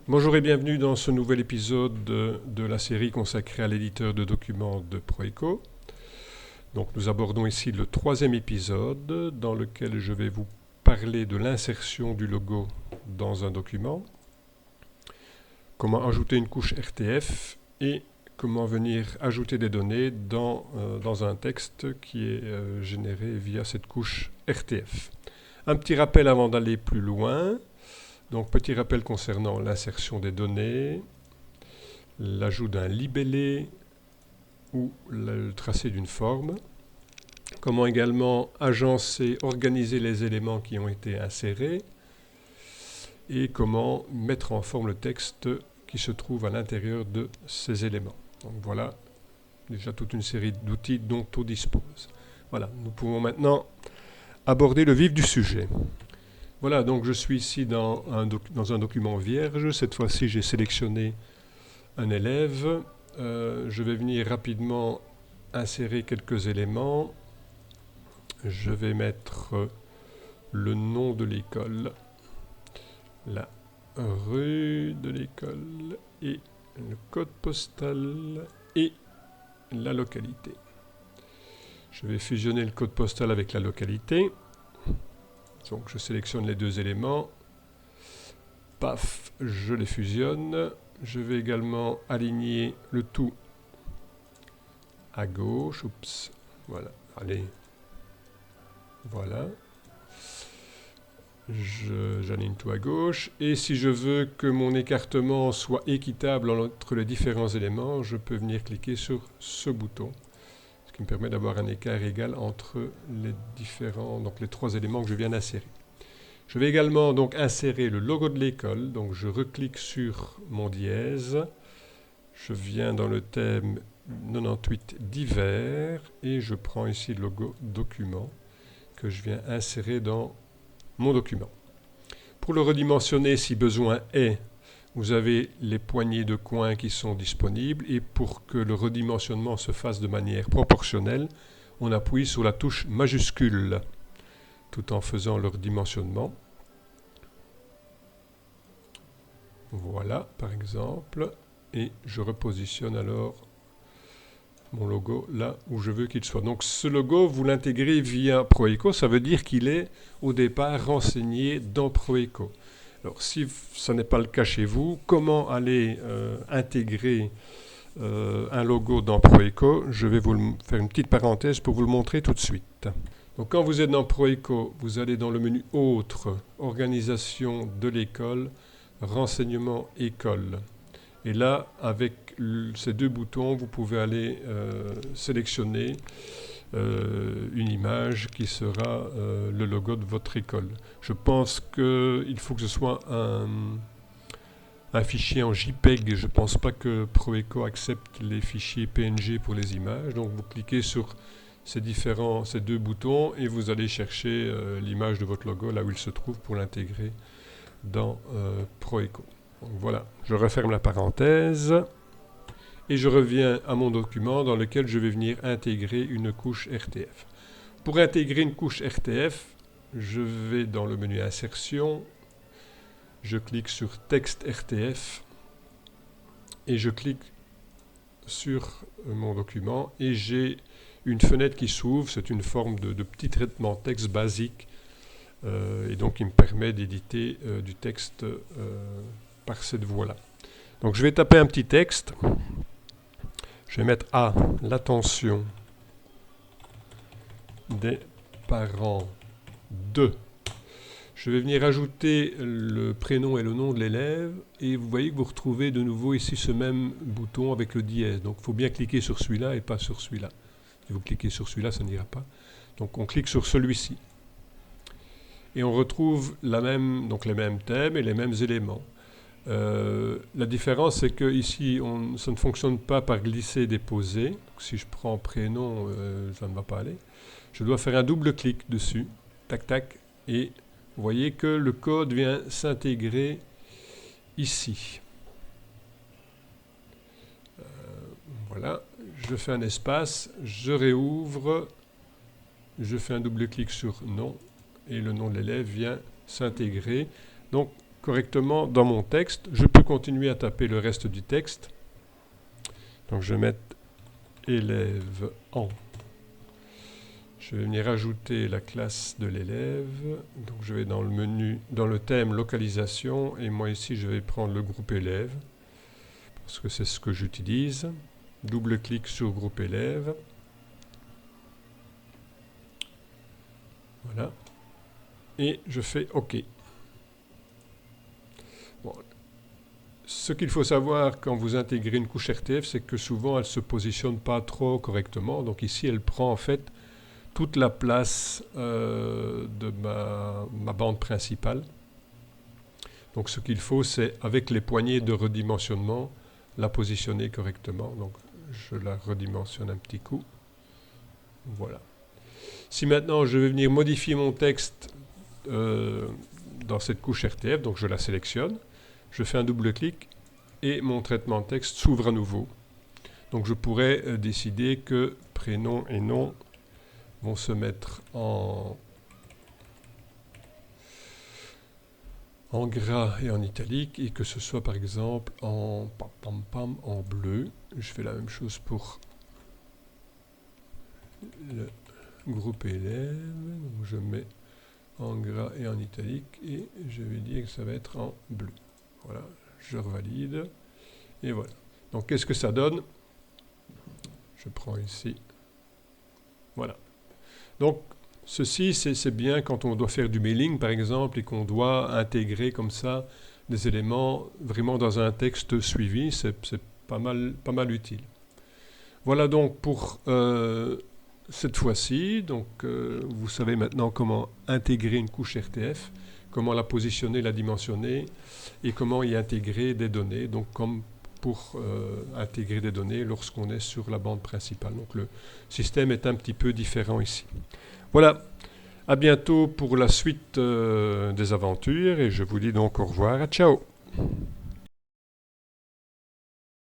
Bonjour et bienvenue dans ce nouvel épisode de la série consacrée à l'éditeur de documents de Proeco. Donc nous abordons ici le troisième épisode dans lequel je vais vous parler de l'insertion du logo dans un document, comment ajouter une couche RTF et comment venir ajouter des données dans un texte qui est généré via cette couche RTF. Un petit rappel avant d'aller plus loin. Donc, petit rappel concernant l'insertion des données, l'ajout d'un libellé ou le tracé d'une forme. Comment également agencer, organiser les éléments qui ont été insérés. Et comment mettre en forme le texte qui se trouve à l'intérieur de ces éléments. Donc voilà, déjà toute une série d'outils dont on dispose. Voilà, nous pouvons maintenant aborder le vif du sujet. Voilà, donc je suis ici dans un document vierge. Cette fois-ci, j'ai sélectionné un élève. Je vais venir rapidement insérer quelques éléments. Je vais mettre le nom de l'école, la rue de l'école et le code postal et la localité. Je vais fusionner le code postal avec la localité. Donc je sélectionne les deux éléments, paf, je les fusionne. Je vais également aligner le tout à gauche, oups, voilà, allez, voilà. J'aligne tout à gauche, et si je veux que mon écartement soit équitable entre les différents éléments, je peux venir cliquer sur ce bouton, ce qui me permet d'avoir un écart égal entre les différents, donc les trois éléments que je viens d'insérer. Je vais également donc insérer le logo de l'école, donc je reclique sur mon dièse, je viens dans le thème 98 divers et je prends ici le logo document que je viens insérer dans mon document. Pour le redimensionner si besoin est, vous avez les poignées de coin qui sont disponibles, et pour que le redimensionnement se fasse de manière proportionnelle, on appuie sur la touche majuscule tout en faisant le redimensionnement. Voilà, par exemple, et je repositionne alors mon logo là où je veux qu'il soit. Donc ce logo, vous l'intégrez via Proeco, ça veut dire qu'il est au départ renseigné dans Proeco. Alors si ce n'est pas le cas chez vous, comment aller intégrer un logo dans Proeco? Je vais vous faire une petite parenthèse pour vous le montrer tout de suite. Donc quand vous êtes dans Proeco, vous allez dans le menu Autres, Organisation de l'école, Renseignement école. Et là, avec ces deux boutons, vous pouvez aller sélectionner une image qui sera le logo de votre école. Je pense qu'il faut que ce soit un fichier en JPEG. Je ne pense pas que Proeco accepte les fichiers PNG pour les images. Donc vous cliquez sur ces deux boutons et vous allez chercher l'image de votre logo là où il se trouve pour l'intégrer dans Proeco. Donc voilà, je referme la parenthèse et je reviens à mon document dans lequel je vais venir intégrer une couche RTF. Pour intégrer une couche RTF, je vais dans le menu Insertion, je clique sur Texte RTF et je clique sur mon document et j'ai une fenêtre qui s'ouvre. C'est une forme de petit traitement texte basique et donc il me permet d'éditer du texte par cette voie-là. Donc je vais taper un petit texte. Je vais mettre à l'attention des parents de. Je vais venir ajouter le prénom et le nom de l'élève et vous voyez que vous retrouvez de nouveau ici ce même bouton avec le dièse. Donc il faut bien cliquer sur celui-là et pas sur celui-là. Si vous cliquez sur celui-là, ça n'ira pas. Donc on clique sur celui-ci. Et on retrouve les mêmes thèmes et les mêmes éléments. La différence, c'est que ici, ça ne fonctionne pas par glisser-déposer. Si je prends prénom, ça ne va pas aller. Je dois faire un double clic dessus, tac tac, et vous voyez que le code vient s'intégrer ici. Voilà, je fais un espace, je réouvre, je fais un double clic sur nom, et le nom de l'élève vient s'intégrer. Donc correctement dans mon texte. Je peux continuer à taper le reste du texte. Donc je vais mettre élève en. Je vais venir ajouter la classe de l'élève. Donc je vais dans le menu, dans le thème localisation, et moi ici je vais prendre le groupe élève, parce que c'est ce que j'utilise. Double-clic sur groupe élève. Voilà. Et je fais OK. Bon. Ce qu'il faut savoir quand vous intégrez une couche RTF, c'est que souvent elle ne se positionne pas trop correctement. Donc ici, elle prend en fait toute la place de ma bande principale. Donc ce qu'il faut, c'est avec les poignées de redimensionnement, la positionner correctement. Donc je la redimensionne un petit coup. Voilà. Si maintenant je vais venir modifier mon texte dans cette couche RTF, donc je la sélectionne, je fais un double-clic et mon traitement de texte s'ouvre à nouveau. Donc je pourrais décider que prénom et nom vont se mettre en gras et en italique, et que ce soit par exemple en bleu. Je fais la même chose pour le groupe élève. Donc je mets en gras et en italique, et je vais dire que ça va être en bleu. Voilà, je revalide, et voilà. Donc qu'est-ce que ça donne? Je prends ici. Voilà. Donc ceci, c'est bien quand on doit faire du mailing, par exemple, et qu'on doit intégrer comme ça des éléments vraiment dans un texte suivi. C'est pas mal utile. Voilà donc pour cette fois-ci. Donc vous savez maintenant comment intégrer une couche RTF, comment la positionner, la dimensionner, et comment y intégrer des données, donc comme pour intégrer des données lorsqu'on est sur la bande principale. Donc le système est un petit peu différent ici. Voilà, à bientôt pour la suite des aventures, et je vous dis donc au revoir, ciao.